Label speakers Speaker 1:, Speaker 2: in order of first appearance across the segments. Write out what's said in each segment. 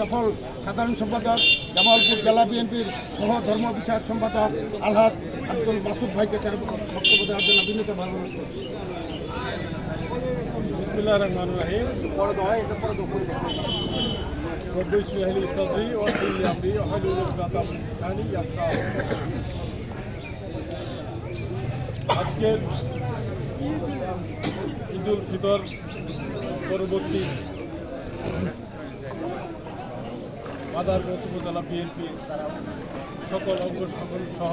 Speaker 1: সফল সাধারণ সম্পাদক জামালপুর জেলা বিএনপির সহ ধর্ম বিষয়ক সম্পাদক আলহাজ আব্দুল মাসুদ ভাইকে তার বক্তব্য দেওয়ার জন্য বিনীত অনুরোধ করছি।
Speaker 2: বিসমিল্লাহির রহমানির রহিম। রব্বি ইশরাহ লি সাদরি ওয়া ইয়াসসির লি আমরি ওয়াহলুল উকদাতাম মিন লিসানি ইয়াফকাহু কওলি। আজকের ঈদুল ফিতর পরবর্তী মাদারগঞ্জ উপজেলা বিএনপি সকল অঙ্গ সংগঠন সহ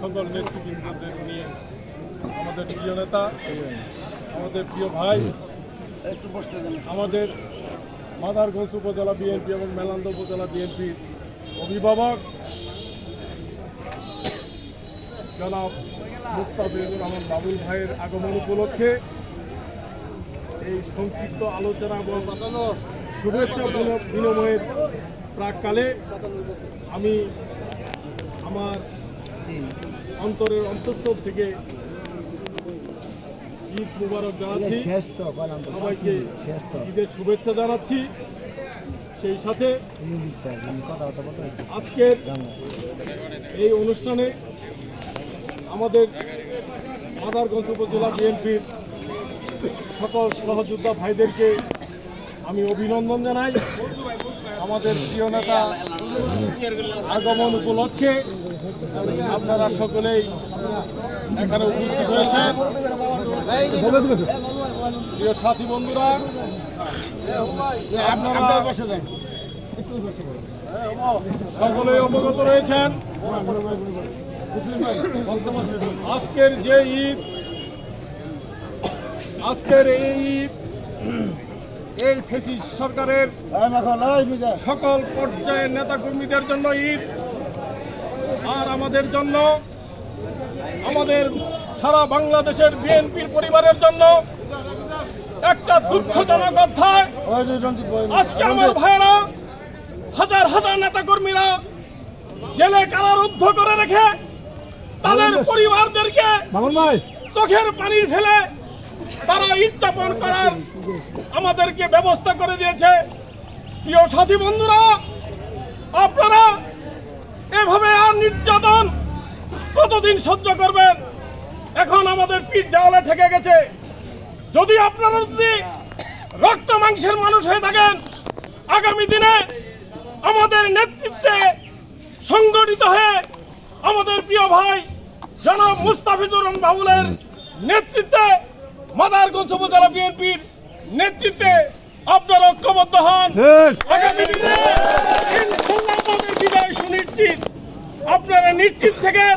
Speaker 2: সকল নেতৃবৃন্দদের নিয়ে আমাদের প্রিয় নেতা, আমাদের প্রিয় ভাই, আমাদের মাদারগঞ্জ উপজেলা বিএনপি এবং মেলান্দ উপজেলা বিএনপির অভিভাবক জনাব মুস্তাফিজুর রহমান বাবুল ভাইয়ের আগমন উপলক্ষে এই সংক্ষিপ্ত আলোচনা এবং শুভেচ্ছা বিনিময়ের প্রাককালে আমি আমার অন্তরের অন্তঃস্থল থেকে ঈদ মুবারক জানাচ্ছি, সবাইকে ঈদের শুভেচ্ছা জানাচ্ছি। সেই সাথে আজকের এই অনুষ্ঠানে আমাদের মাদারগঞ্জ উপজেলা বিএনপির সকল সহযোদ্ধা ভাইদেরকে আমি অভিনন্দন জানাই। আমাদের প্রিয় নেতা আগমন উপলক্ষে আপনারা সকলেই এখানে উপস্থিত হয়েছেন। প্রিয় সাথী বন্ধুরা, আপনারা সকলেই অবগত রয়েছেন আজকের যে ঈদ, আজকের এই ঈদ এই ফ্যাসিস্ট সরকারের সকল পর্যায়ের নেতাকর্মীদের জন্য ঈদ, আর আমাদের জন্য, আমাদের সারা বাংলাদেশের বিএনপির পরিবারের জন্য একটা দুঃখজনক অধ্যায়। আজকে আমার ভাইয়েরা, হাজার হাজার নেতাকর্মীরা জেলে কারারুদ্ধ করে রেখে তাদের পরিবারদেরকে চোখের পানি ফেলে তারা ঈদ যাপন করার আমাদেরকে ব্যবস্থা করে দিয়েছে। প্রিয় সাথী বন্ধুরা, আপনারা এভাবে আর নির্যাতন কতদিন সহ্য করবেন? এখন আমাদের পিঠ দেওয়ালে ঠেকে গেছে। যদি আপনারা যদি রক্ত মাংসের মানুষ হয়ে থাকেন, আগামী দিনে আমাদের নেতৃত্বে সংগঠিত হয়ে আমাদের প্রিয় ভাই জনাব মুস্তাফিজুর রহমান বাবুলের নেতৃত্বে, মাদারগঞ্জ উপজেলা বিএনপির নেতৃত্বে আপনারা ঐক্যবদ্ধ হন। আগামী দিনে ইনশাআল্লাহ আমাদের বিজয় সুনিশ্চিত। আপনারা নিশ্চিত থাকেন,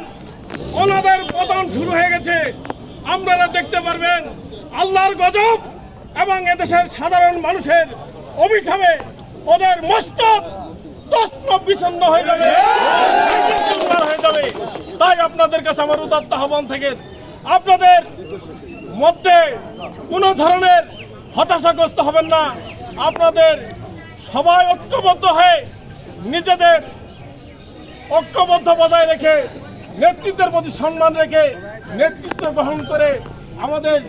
Speaker 2: ওনাদের পতন শুরু হয়ে গেছে। আপনারা দেখতে পারবেন আল্লাহর গজব এবং এদেশের সাধারণ মানুষের অভিশাপে ওদের মস্তক তছনছ বিচ্ছিন্ন হয়ে যাবে, হয়ে যাবে। তাই আপনাদের কাছে আমার উদাত্ত আহ্বান থেকে আপনাদের মধ্যে কোনো ধরনের হতাশাগ্রস্ত হবেন না। আপনাদের সবাই ঐক্যবদ্ধ হয়ে নিজেদের ঐক্যবদ্ধ বজায় রেখে নেতৃত্বের প্রতি সম্মান রেখে নেতৃত্ব গ্রহণ করে আমাদের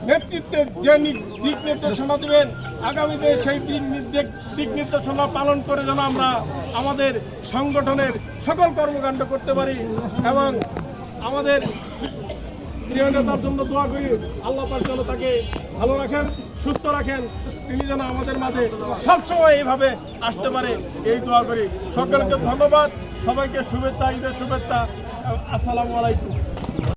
Speaker 2: নেতৃত্বের যে দিক নির্দেশনা দেবেন, আগামীতে সেই দিক নির্দেশনা পালন করে যেন আমরা আমাদের সংগঠনের সকল কর্মকাণ্ড করতে পারি এবং আমাদের প্রিয় নেতার জন্য দোয়া করি। আল্লাহ পাক যেন তাকে ভালো রাখেন, সুস্থ রাখেন, তিনি যেন আমাদের মাঝে সবসময় এইভাবে আসতে পারে, এই দোয়া করি। সকলকে ধন্যবাদ, সবাইকে শুভেচ্ছা, ঈদের শুভেচ্ছা। আসসালামু আলাইকুম।